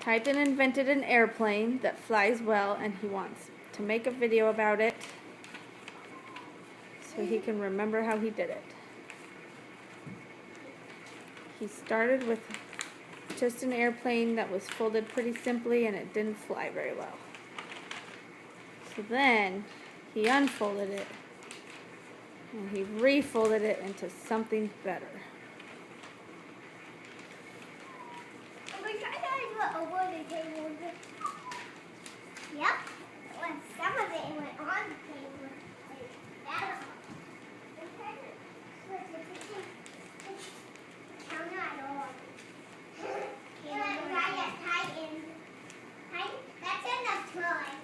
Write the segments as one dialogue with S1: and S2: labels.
S1: Titan invented an airplane that flies well, and he wants to make a video about it so he can remember how he did it. He started with just an airplane that was folded pretty simply, and it didn't fly very well. So then he unfolded it and he refolded it into something better.
S2: Over the table. Yep. When some of it went on the table, like that. Counter at all. That's enough time.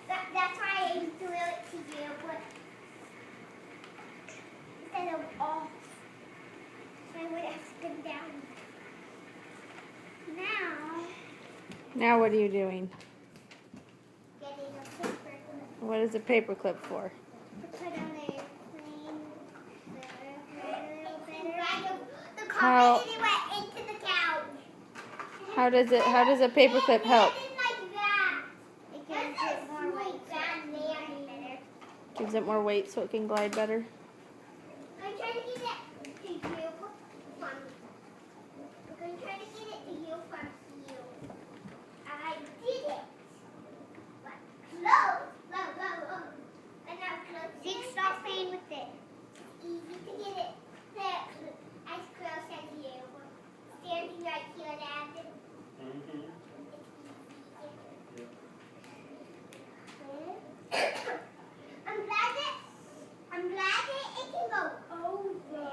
S2: That's why I threw it to you, but instead of off, so I would have spin down.
S1: Now what are you doing?
S2: Getting a paper clip.
S1: What is a paper clip for?
S2: To put on the airplane. The
S1: How-
S2: carpet went into the couch.
S1: How does a paper clip help?
S2: Like that. It gives it more weight.
S1: Gives it more weight so it can glide better.
S2: I'm trying to get it to you from. I'm going to try to get it to you from you. I did it. But close. And now close. Zeke, stop playing with it. It's easy to get it there as close as you. Standing right here, Dad. I'm glad that it can go over.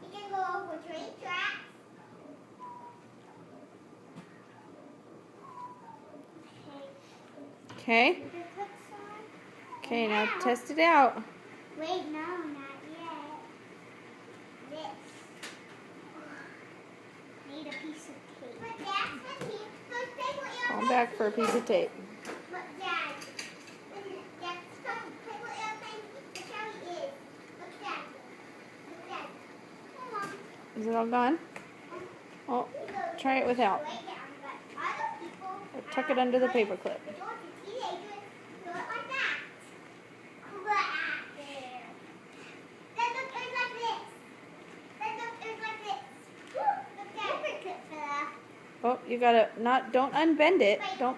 S2: It can go over train tracks.
S1: Okay? Okay, now test it out.
S2: Wait, no, not yet. This. Need a piece of tape. But Dad said he goes take what you're
S1: Call back for a piece of tape.
S2: But Dad, that's take what airplane. Look how he is. Look at that. Come on.
S1: Is it all gone? Oh, try it without.
S2: Lay down, but other people
S1: Or tuck it under the paper clip.
S2: teenagers do it like that. There. Then look, it's like this. Then look, it's like this. Look, paper clip fell off.
S1: Oh, you gotta don't unbend it. Don't.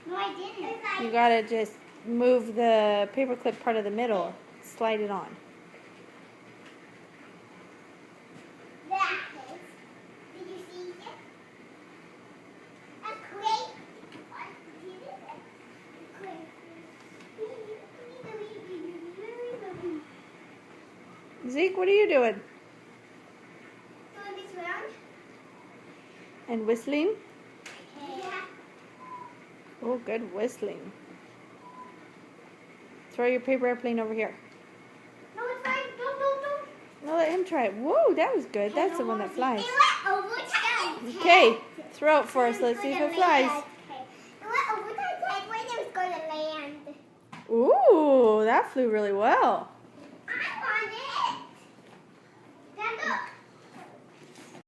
S2: No, I didn't.
S1: You gotta just move the paper clip part of the middle. Slide it on.
S2: That is. Did you see it? That's great.
S1: Zeke, what are you doing?
S2: Doing this round?
S1: And whistling?
S2: Yeah.
S1: Oh, good whistling. Throw your paper airplane over here.
S2: No, it's fine. Don't.
S1: No, let him try it. Whoa, that was good. That's the one that flies.
S2: It went over its head.
S1: Okay, throw it for us. Let's see if it flies.
S2: Okay. It went over its head when it was going to land.
S1: Ooh, that flew really well.